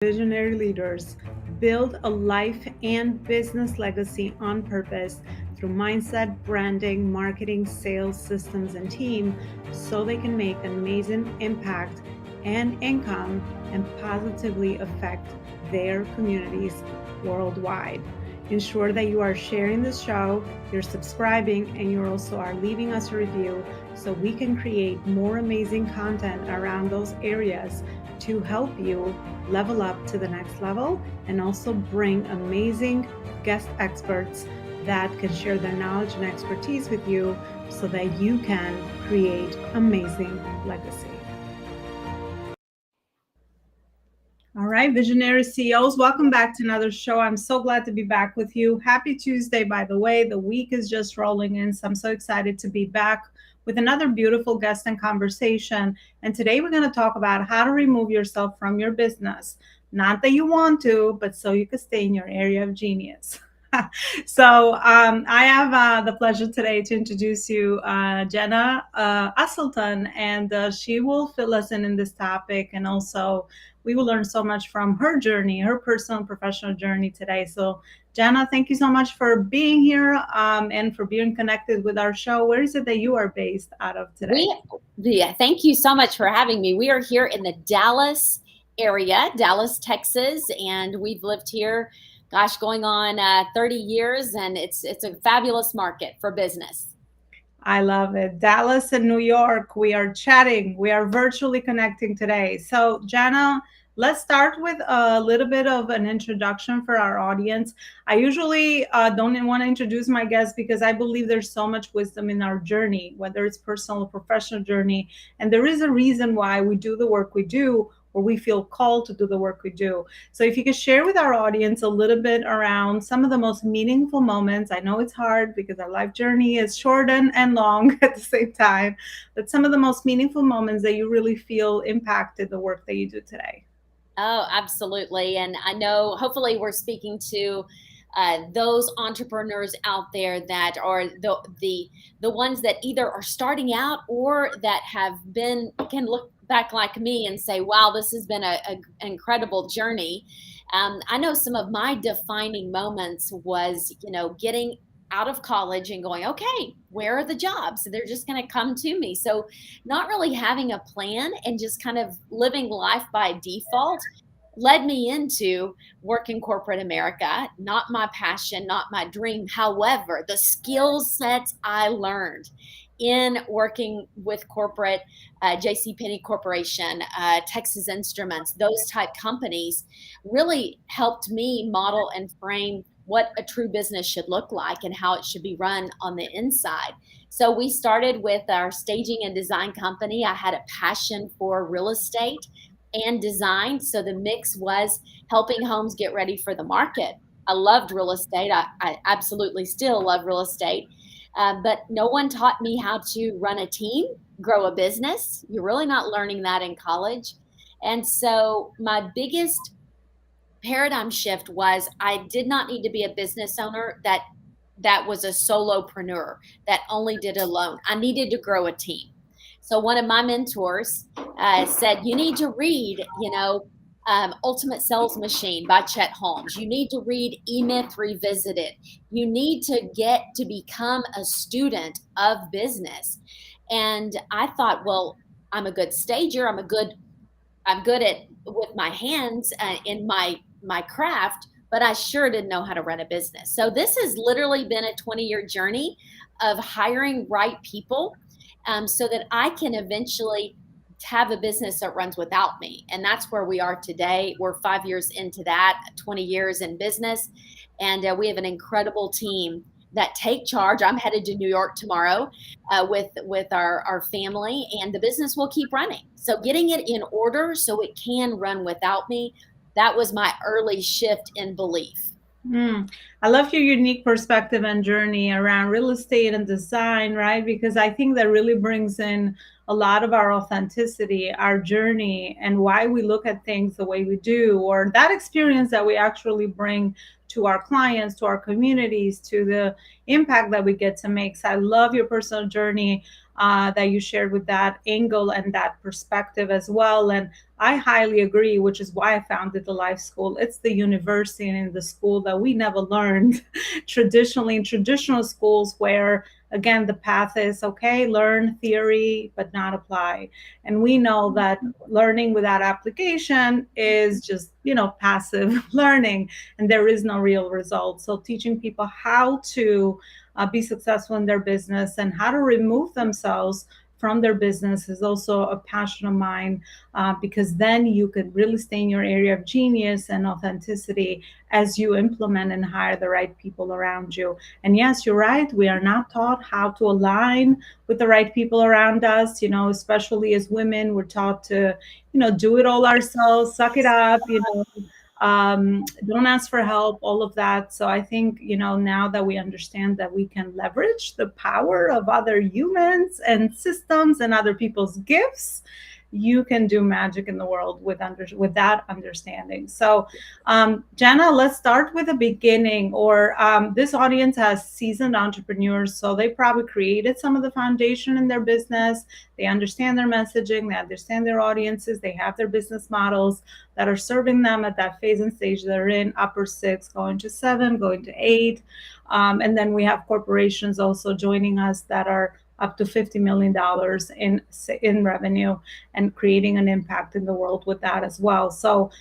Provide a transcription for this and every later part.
visionary leaders build a life and business legacy on purpose through mindset, branding, marketing, sales, systems, and team so they can make an amazing impact and income and positively affect their communities worldwide. Ensure that you are sharing this show, you're subscribing, and you also are leaving us a review so we can create more amazing content around those areas to help you level up to the next level and also bring amazing guest experts that can share their knowledge and expertise with you so that you can create amazing legacy. All right, visionary CEOs, welcome back to another show. I'm so glad to be back with you. Happy Tuesday, by the way. The week is just rolling in, so I'm so excited to be back with another beautiful guest and conversation. And today we're going to talk about how to remove yourself from your business. Not that you want to, but so you can stay in your area of genius. I have the pleasure today to introduce you Jana Uselton, and she will fill us in this topic, and also we will learn so much from her journey, her personal and professional journey today. So Jana, thank you so much for being here and for being connected with our show. Where is it that you are based out of today? Thank you so much for having me. We are here in the Dallas area, Dallas, Texas, and we've lived here, gosh, going on 30 years, and it's a fabulous market for business. I love it. Dallas and New York, we are chatting. We are virtually connecting today. So, Jana, let's start with a little bit of an introduction for our audience. I usually don't want to introduce my guests because I believe there's so much wisdom in our journey, whether it's personal or professional journey. And there is a reason why we do the work we do, or we feel called to do the work we do. So if you could share with our audience a little bit around some of the most meaningful moments. I know it's hard because our life journey is short and long at the same time, but some of the most meaningful moments that you really feel impacted the work that you do today. Oh, absolutely. And I know hopefully we're speaking to those entrepreneurs out there that are the ones that either are starting out or that can look back like me and say, wow, this has been an incredible journey. I know some of my defining moments was, getting out of college and going, okay, where are the jobs? They're just going to come to me. So not really having a plan and just kind of living life by default led me into working corporate America. Not my passion, not my dream. However, the skill sets I learned in working with corporate, JCPenney Corporation, Texas Instruments, those type companies really helped me model and frame what a true business should look like and how it should be run on the inside. So we started with our staging and design company. I had a passion for real estate and design. So the mix was helping homes get ready for the market. I loved real estate. I absolutely still love real estate. But no one taught me how to run a team, grow a business. You're really not learning that in college. And so my biggest paradigm shift was I did not need to be a business owner that was a solopreneur that only did it alone. I needed to grow a team. So one of my mentors said, you need to read, Ultimate Sales Machine by Chet Holmes. You need to read E-Myth Revisited. You need to get to become a student of business. And I thought, well, I'm a good stager. I'm good at with my hands in my craft, but I sure didn't know how to run a business. So this has literally been a 20-year journey of hiring right people so that I can eventually have a business that runs without me. And that's where we are today. We're 5 years into that, 20 years in business. And we have an incredible team that take charge. I'm headed to New York tomorrow with our family, and the business will keep running. So getting it in order so it can run without me, that was my early shift in belief. I love your unique perspective and journey around real estate and design, right? Because I think that really brings in a lot of our authenticity, our journey, and why we look at things the way we do, or that experience that we actually bring to our clients, to our communities, to the impact that we get to make. So I love your personal journey that you shared with that angle and that perspective as well. And I highly agree, which is why I founded the Life School. It's the university and the school that we never learned traditionally in traditional schools, where again the path is okay, learn theory but not apply. And we know that learning without application is just, passive learning, and there is no real result. So teaching people how to be successful in their business and how to remove themselves from their business is also a passion of mine, because then you could really stay in your area of genius and authenticity as you implement and hire the right people around you. And yes, you're right. We are not taught how to align with the right people around us, especially as women. We're taught to, do it all ourselves, suck it up, don't ask for help, all of that. So I think, now that we understand that we can leverage the power of other humans and systems and other people's gifts, you can do magic in the world with that understanding. So, Jana, let's start with the beginning. Or this audience has seasoned entrepreneurs, so they probably created some of the foundation in their business. They understand their messaging, they understand their audiences, they have their business models that are serving them at that phase and stage they're in, upper 6, going to 7, going to 8. And then we have corporations also joining us that are up to $50 million in revenue and creating an impact in the world with that as well. So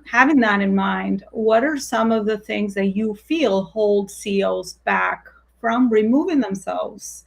having that in mind, what are some of the things that you feel hold CEOs back from removing themselves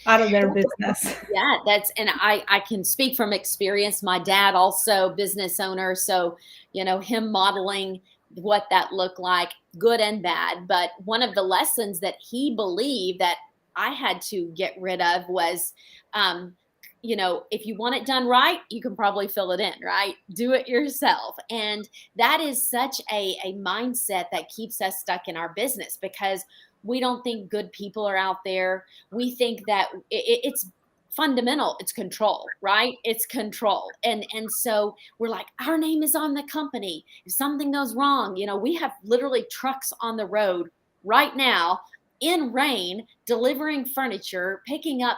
out of their business? Yeah, and I can speak from experience. My dad also business owner, so him modeling what that looked like, good and bad. But one of the lessons that he believed that I had to get rid of was, if you want it done right, you can probably fill it in, right? Do it yourself. And that is such a mindset that keeps us stuck in our business, because we don't think good people are out there. We think that it's fundamental. It's control, right? It's control. And so we're like, our name is on the company. If something goes wrong, we have literally trucks on the road right now in rain, delivering furniture, picking up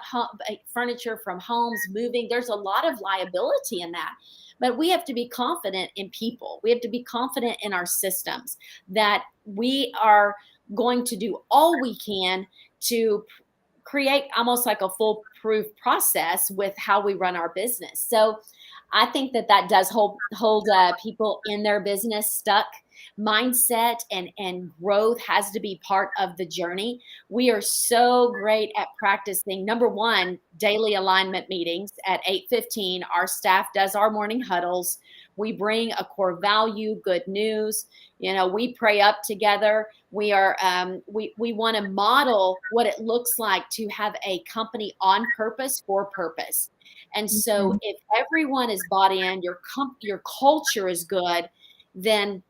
furniture from homes, moving. There's a lot of liability in that. But we have to be confident in people. We have to be confident in our systems, that we are going to do all we can to create almost like a foolproof process with how we run our business. So I think that does hold people in their business stuck. Mindset and growth has to be part of the journey. We are so great at practicing, number one, daily alignment meetings at 8:15. Our staff does our morning huddles. We bring a core value, good news. We pray up together. We want to model what it looks like to have a company on purpose for purpose. And so if everyone is bought in, your culture is good, then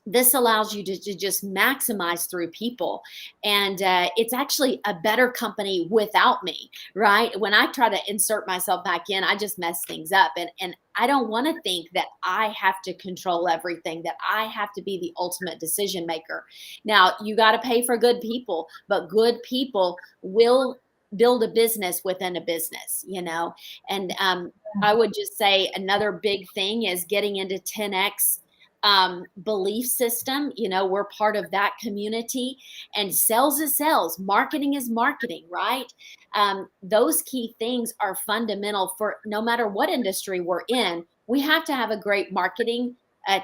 this allows you to just maximize through people. And it's actually a better company without me, right? When I try to insert myself back in, I just mess things up. And I don't want to think that I have to control everything, that I have to be the ultimate decision maker. Now, you got to pay for good people, but good people will build a business within a business, And I would just say another big thing is getting into 10X belief system. We're part of that community, and sales is sales, marketing is marketing, right? Those key things are fundamental for no matter what industry we're in. We have to have a great marketing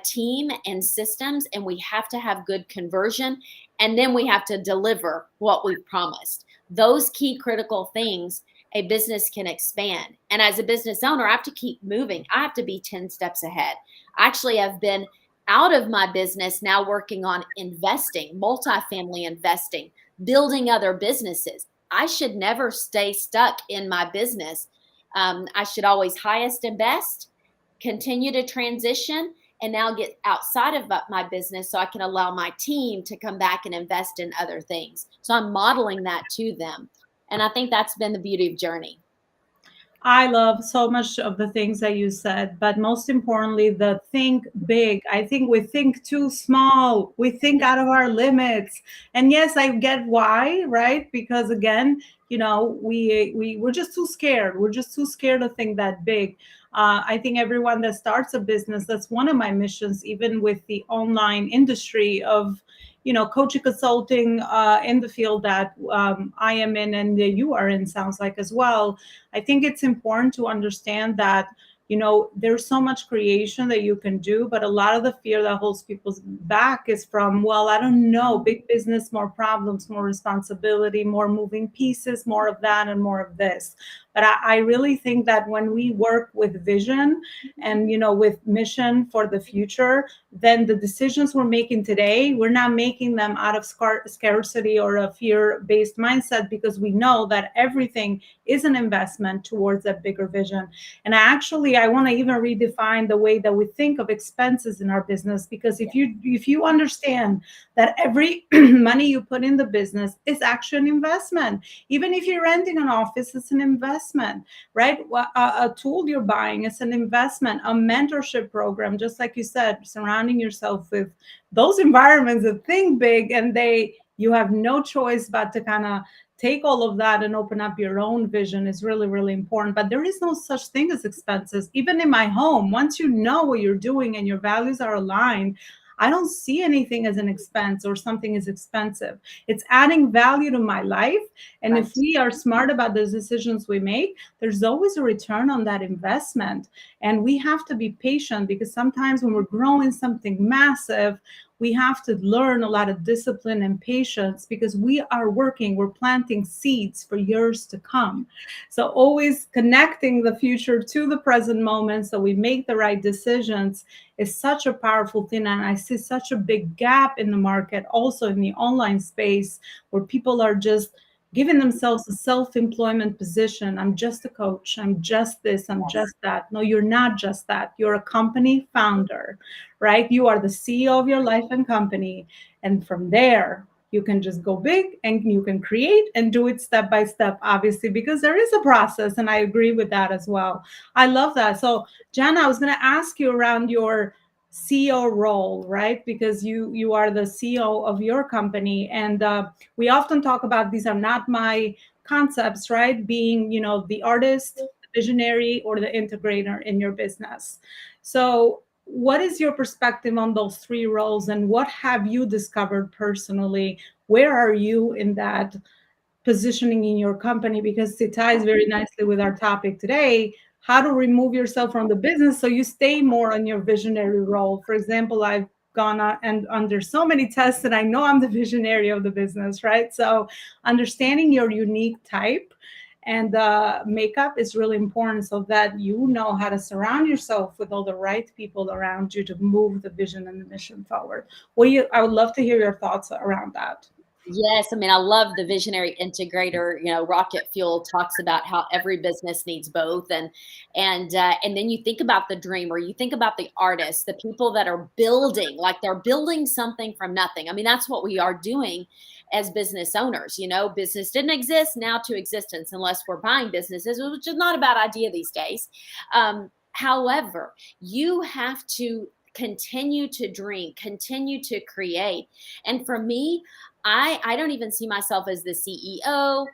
team and systems, and we have to have good conversion, and then we have to deliver what we've promised. Those key critical things, a business can expand. And as a business owner, I have to keep moving. I have to be 10 steps ahead. Actually, I've been out of my business now working on investing, multifamily investing, building other businesses. I should never stay stuck in my business. I should always highest and best, continue to transition, and now get outside of my business so I can allow my team to come back and invest in other things. So I'm modeling that to them. And I think that's been the beauty of Journey. I love so much of the things that you said, but most importantly, the think big. I think we think too small. We think out of our limits. And yes, I get why, right? Because again, we're just too scared. We're just too scared to think that big. I think everyone that starts a business, that's one of my missions, even with the online industry of coaching consulting in the field that I am in and you are in, sounds like as well. I think it's important to understand that, there's so much creation that you can do, but a lot of the fear that holds people back is from, well, I don't know, big business, more problems, more responsibility, more moving pieces, more of that and more of this. But I really think that when we work with vision and, with mission for the future, then the decisions we're making today, we're not making them out of scarcity or a fear-based mindset, because we know that everything is an investment towards that bigger vision. And I want to even redefine the way that we think of expenses in our business, because if you understand that every money you put in the business is actually an investment. Even if you're renting an office, it's an investment, right? A tool you're buying is an investment. A mentorship program, just like you said, surrounding yourself with those environments that think big, and you have no choice but to kind of take all of that and open up your own vision, is really, really important. But there is no such thing as expenses. Even in my home, once you know what you're doing and your values are aligned, I don't see anything as an expense or something is expensive. It's adding value to my life. And if Right. we are smart about the decisions we make, there's always a return on that investment. And we have to be patient, because sometimes when we're growing something massive, we have to learn a lot of discipline and patience, because we're planting seeds for years to come. So always connecting the future to the present moment so we make the right decisions is such a powerful thing. And I see such a big gap in the market, also in the online space, where people are just giving themselves a self-employment position. I'm just a coach, I'm just this, I'm Yes. just that. No, you're not just that. You're a company founder, right? You are the CEO of your life and company. And from there, you can just go big and you can create and do it step by step, obviously, because there is a process. And I agree with that as well. I love that. So, Jana, I was going to ask you around your CEO role, right? Because you are the CEO of your company, and we often talk about, these are not my concepts, right? Being, the artist, the visionary, or the integrator in your business. So, what is your perspective on those three roles, and what have you discovered personally? Where are you in that positioning in your company? Because it ties very nicely with our topic today, how to remove yourself from the business so you stay more on your visionary role. For example, I've gone on and under so many tests, and I know I'm the visionary of the business, right? So understanding your unique type and makeup is really important, so that you know how to surround yourself with all the right people around you to move the vision and the mission forward. I would love to hear your thoughts around that. Yes, I mean, I love the visionary integrator. Rocket Fuel talks about how every business needs both, and then you think about the dreamer, you think about the artist, the people that are building, like they're building something from nothing. I mean, that's what we are doing as business owners. Business didn't exist, now to existence, unless we're buying businesses, which is not a bad idea these days. However, you have to continue to dream, continue to create. And for me, I don't even see myself as the CEO.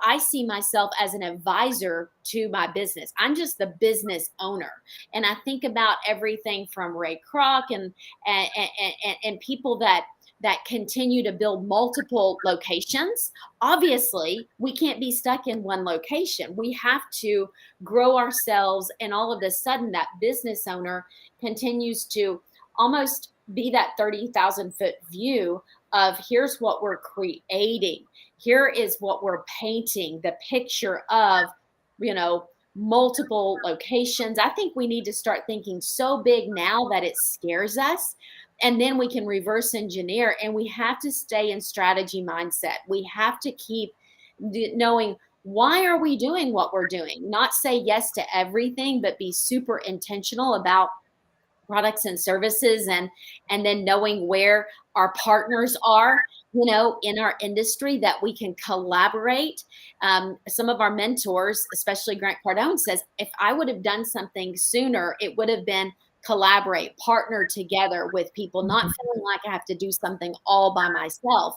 I see myself as an advisor to my business. I'm just the business owner. And I think about everything from Ray Kroc and people that continue to build multiple locations. Obviously, we can't be stuck in one location. We have to grow ourselves, and all of a sudden that business owner continues to almost be that 30,000-foot view of, here's what we're creating, here is what we're painting, the picture of, multiple locations. I think we need to start thinking so big now that it scares us, and then we can reverse engineer. And we have to stay in strategy mindset. We have to keep knowing, why are we doing what we're doing? Not say yes to everything, but be super intentional about products and services, and then knowing where our partners are, in our industry, that we can collaborate. Some of our mentors, especially Grant Cardone, says, if I would have done something sooner, it would have been collaborate, partner together with people, not feeling like I have to do something all by myself.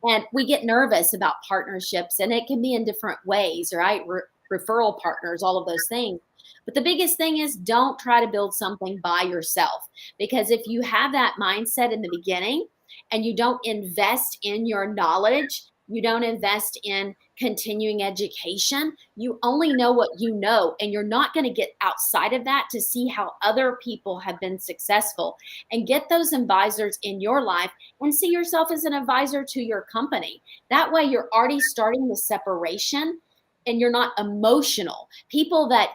And we get nervous about partnerships, and it can be in different ways, right? Referral partners, all of those things. But the biggest thing is, don't try to build something by yourself, because if you have that mindset in the beginning and you don't invest in your knowledge, you don't invest in continuing education, you only know what you know, and you're not going to get outside of that to see how other people have been successful and get those advisors in your life and see yourself as an advisor to your company. That way you're already starting the separation and you're not emotional. People that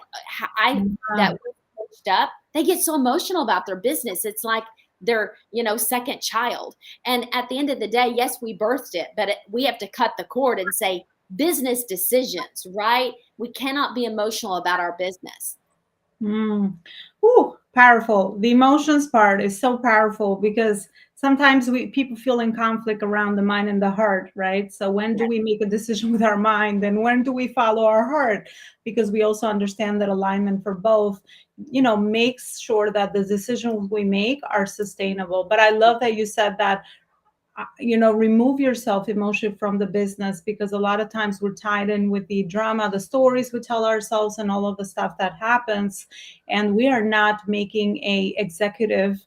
that we coached up, they get so emotional about their business. It's like their, second child. And at the end of the day, yes, we birthed it, but we have to cut the cord and say business decisions, right? We cannot be emotional about our business. Mm. Ooh, powerful. The emotions part is so powerful because sometimes people feel in conflict around the mind and the heart, right? So when do we make a decision with our mind and when do we follow our heart? Because we also understand that alignment for both, makes sure that the decisions we make are sustainable. But I love that you said that remove yourself emotionally from the business, because a lot of times we're tied in with the drama, the stories we tell ourselves and all of the stuff that happens, and we are not making a executive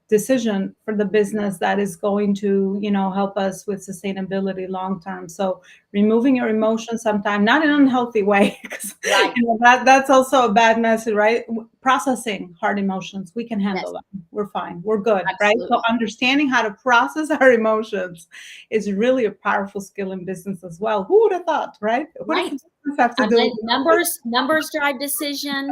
decision for the business that is going to help us with sustainability long term. So removing your emotions sometimes, not in an unhealthy way, because Right. that's also a bad message, right? Processing hard emotions, we can handle Yes. them, we're fine, we're good, right? So Absolutely. understanding how to process our emotions is really a powerful skill in business as well. Who would have thought, right? What does Right. business have to And do then with numbers drive decision.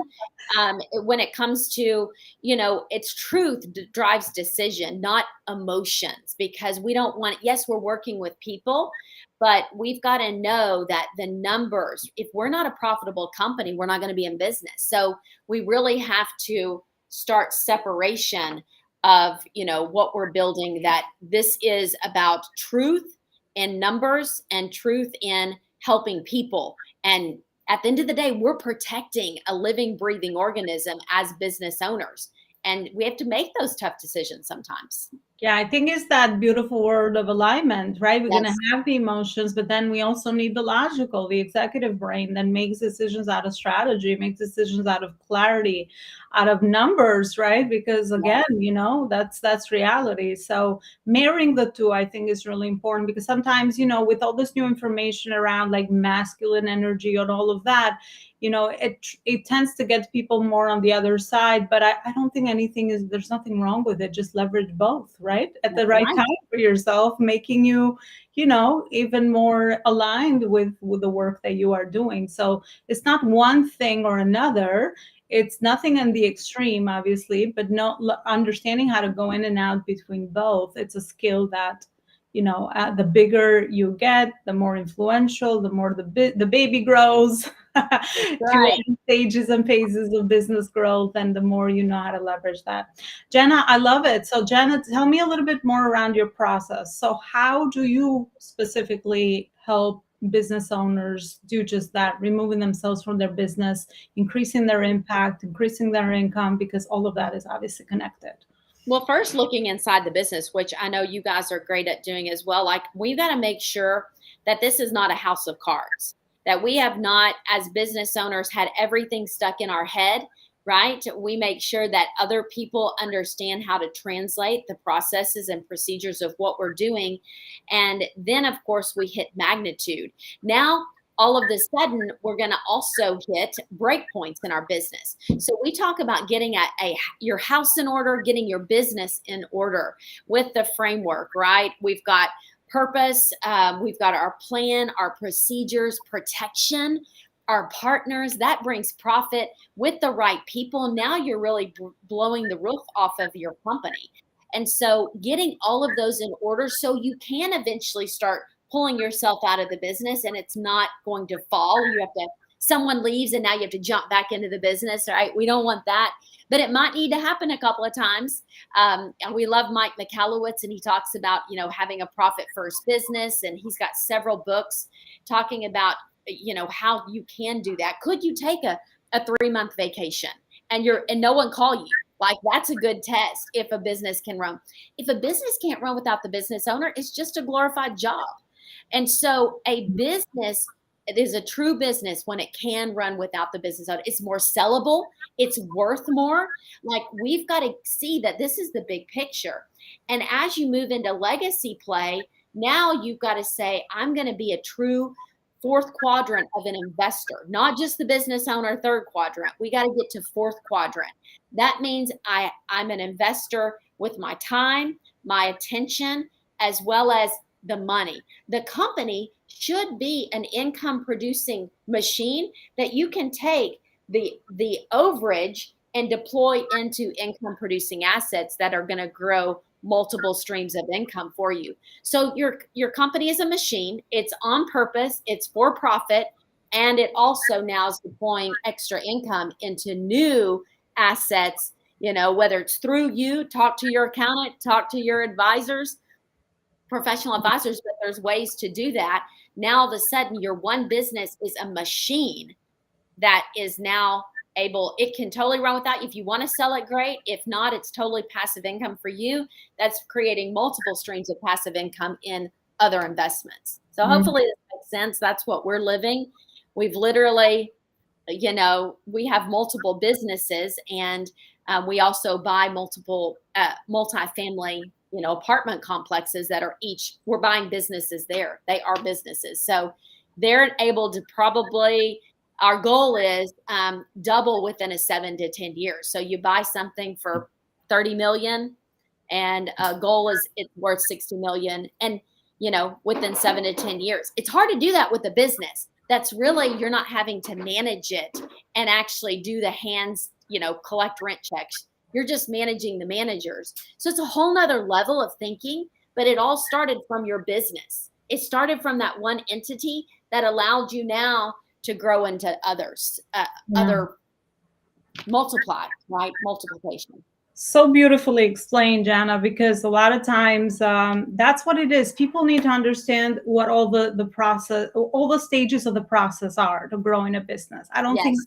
When it comes to, it's truth drives decision, not emotions, because we don't want, yes, we're working with people, but we've got to know that the numbers, if we're not a profitable company, we're not going to be in business. So we really have to start separation of, what we're building, that this is about truth in numbers and truth in helping people. And at the end of the day, we're protecting a living, breathing organism as business owners. And we have to make those tough decisions sometimes. Yeah, I think it's that beautiful word of alignment, right? We're going to Yes. have the emotions, but then we also need the logical, the executive brain that makes decisions out of strategy, makes decisions out of clarity, out of numbers, right? Because again, that's reality. So marrying the two, I think, is really important, because sometimes, with all this new information around like masculine energy and all of that, it tends to get people more on the other side. But I don't think there's nothing wrong with it. Just leverage both, right? At the That's right right. time for yourself, making you, even more aligned with the work that you are doing. So it's not one thing or another. It's nothing in the extreme, obviously, but no, understanding how to go in and out between both. It's a skill that, the bigger you get, the more influential, the more the baby grows That's through right. all stages and phases of business growth, and the more you know how to leverage that. Jana, I love it. So Jana, tell me a little bit more around your process. So how do you specifically help business owners do just that, removing themselves from their business, increasing their impact, increasing their income, because all of that is obviously connected? Well, first, looking inside the business, which I know you guys are great at doing as well. Like, we've got to make sure that this is not a house of cards, that we have not, as business owners, had everything stuck in our head, right? We make sure that other people understand how to translate the processes and procedures of what we're doing. And then, of course, we hit magnitude. Now, all of a sudden, we're going to also hit break points in our business. So we talk about getting your house in order, getting your business in order with the framework, right? We've got purpose, we've got our plan, our procedures, protection, our partners. That brings profit with the right people. Now you're really blowing the roof off of your company. And so getting all of those in order so you can eventually start pulling yourself out of the business and it's not going to fall. You have to someone leaves and now you have to jump back into the business, right? We don't want that, but it might need to happen a couple of times. And we love Mike McAllowitz, and he talks about, having a profit first business, and he's got several books talking about, how you can do that. Could you take a 3-month vacation and no one call you? Like, that's a good test if a business can run. If a business can't run without the business owner, it's just a glorified job. And so a business, it is a true business when it can run without the business owner. It's more sellable. It's worth more. Like, we've got to see that this is the big picture. And as you move into legacy play, now you've got to say, I'm going to be a true fourth quadrant of an investor, not just the business owner, third quadrant. We got to get to fourth quadrant. That means I'm an investor with my time, my attention, as well as the money. The company should be an income producing machine that you can take the overage and deploy into income producing assets that are going to grow multiple streams of income for you. So your company is a machine. It's on purpose. It's for profit. And it also now is deploying extra income into new assets, whether it's through you, talk to your accountant, talk to your advisors, professional advisors, but there's ways to do that. Now, all of a sudden, your one business is a machine that is now able, it can totally run without you. If you want to sell it, great. If not, it's totally passive income for you. That's creating multiple streams of passive income in other investments. So hopefully this makes sense. That's what we're living. We've literally, we have multiple businesses, and we also buy multiple multifamily, apartment complexes that are we're buying businesses there. They are businesses. So they're able to probably, our goal is double within a 7 to 10 years. So you buy something for 30 million, and a goal is it's worth 60 million, and within 7 to 10 years. It's hard to do that with a business. That's really, you're not having to manage it and actually do the hands, collect rent checks. You're just managing the managers. So it's a whole nother level of thinking, but it all started from your business. It started from that one entity that allowed you now to grow into others, other multiply, right? Multiplication. So beautifully explained, Jana, because a lot of times that's what it is. People need to understand what all the process, all the stages of the process are to growing a business. I don't think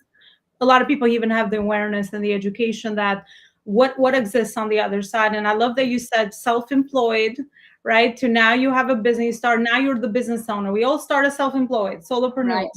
a lot of people even have the awareness and the education that what exists on the other side. And I love that you said self-employed, right? To now you have a business, you start, now you're the business owner. We all start as self-employed, solopreneurs. Right.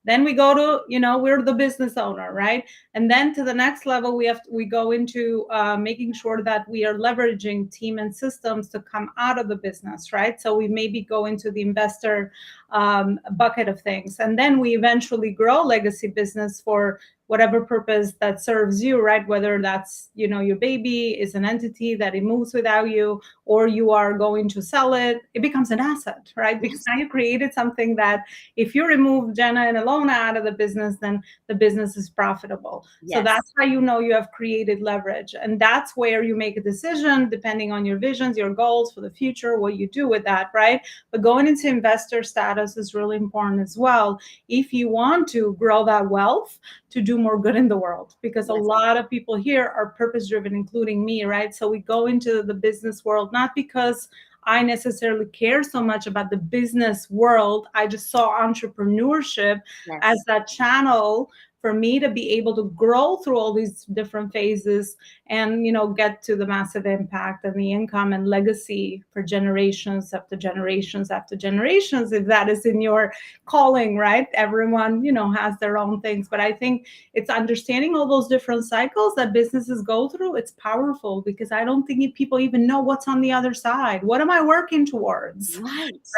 Then we go to, we're the business owner, right? And then to the next level, we go into making sure that we are leveraging team and systems to come out of the business, right? So we maybe go into the investor bucket of things. And then we eventually grow legacy business for whatever purpose that serves you, right? Whether that's, your baby is an entity that it moves without you, or you are going to sell it, it becomes an asset, right? Because now you created something that if you remove Jana and Elona out of the business, then the business is profitable. So that's how you have created leverage. And that's where you make a decision depending on your visions, your goals for the future, what you do with that, right? But going into investor status is really important as well. If you want to grow that wealth to do more good in the world, because a lot of people here are purpose driven, including me, right? So we go into the business world, not because I necessarily care so much about the business world. I just saw entrepreneurship as that channel for me to be able to grow through all these different phases and, get to the massive impact and the income and legacy for generations after generations after generations, if that is in your calling, right? Everyone, has their own things. But I think it's understanding all those different cycles that businesses go through. It's powerful because I don't think people even know what's on the other side. What am I working towards?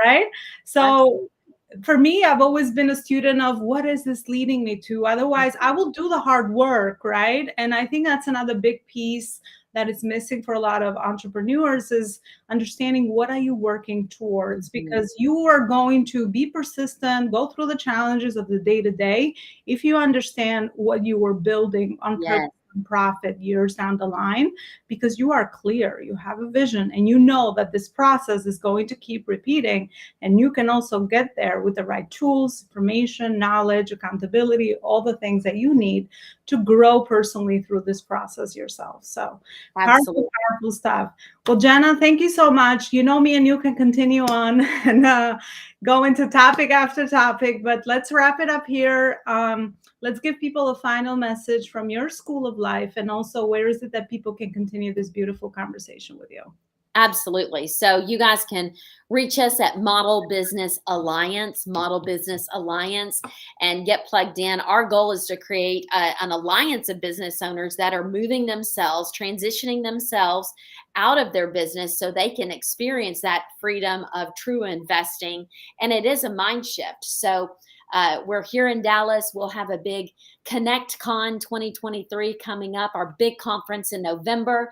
Right? So for me, I've always been a student of what is this leading me to? Otherwise, I will do the hard work, right? And I think that's another big piece that is missing for a lot of entrepreneurs is understanding what are you working towards, because you are going to be persistent, go through the challenges of the day-to-day if you understand what you were building on purpose profit years down the line, because you are clear, you have a vision, and you know that this process is going to keep repeating. And you can also get there with the right tools, information, knowledge, accountability, all the things that you need to grow personally through this process yourself. So Absolutely. powerful stuff. Well, Jana, thank you so much. You know me, and you can continue on and go into topic after topic, but let's wrap it up here. Let's give people a final message from your school of life, and also where is it that people can continue this beautiful conversation with you? Absolutely. So you guys can reach us at Model Business Alliance, Model Business Alliance, and get plugged in. Our goal is to create an alliance of business owners that are moving themselves, transitioning themselves out of their business so they can experience that freedom of true investing. And it is a mind shift. So we're here in Dallas. We'll have a big Connect Con 2023 coming up, our big conference in November.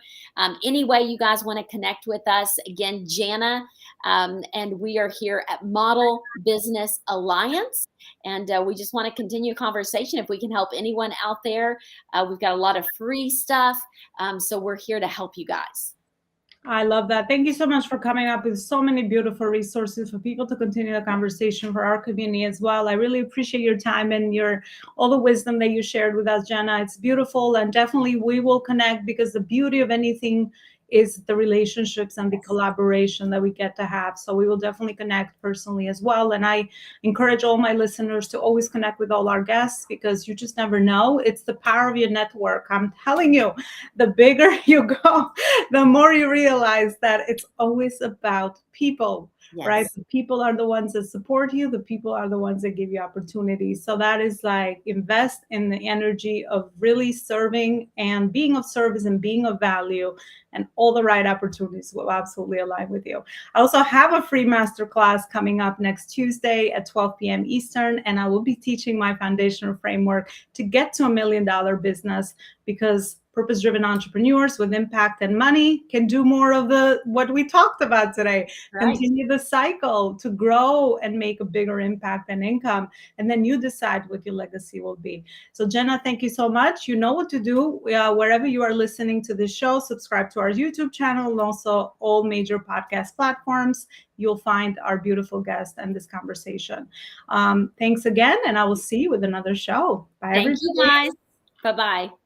Any way you guys want to connect with us, again, Jana, and we are here at Model Business Alliance. And we just want to continue a conversation. If we can help anyone out there, we've got a lot of free stuff. So we're here to help you guys. I love that. Thank you so much for coming up with so many beautiful resources for people to continue the conversation, for our community as well. I really appreciate your time and all the wisdom that you shared with us, Jana. It's beautiful, and definitely we will connect, because the beauty of anything is the relationships and the collaboration that we get to have. So we will definitely connect personally as well. And I encourage all my listeners to always connect with all our guests, because you just never know. It's the power of your network. I'm telling you, the bigger you go, the more you realize that it's always about people. Yes. Right? The people are the ones that support you. The people are the ones that give you opportunities. So that is like, invest in the energy of really serving and being of service and being of value, and all the right opportunities will absolutely align with you. I also have a free masterclass coming up next Tuesday at 12 p.m. Eastern, and I will be teaching my foundational framework to get to $1 million business, because purpose-driven entrepreneurs with impact and money can do more of what we talked about today. Right. Continue the cycle to grow and make a bigger impact and income, and then you decide what your legacy will be. So Jana, thank you so much. You know what to do. Wherever you are listening to this show, subscribe to our YouTube channel, and also all major podcast platforms. You'll find our beautiful guest and this conversation. Thanks again, and I will see you with another show. Bye, Thank everybody. you, guys. Bye-bye.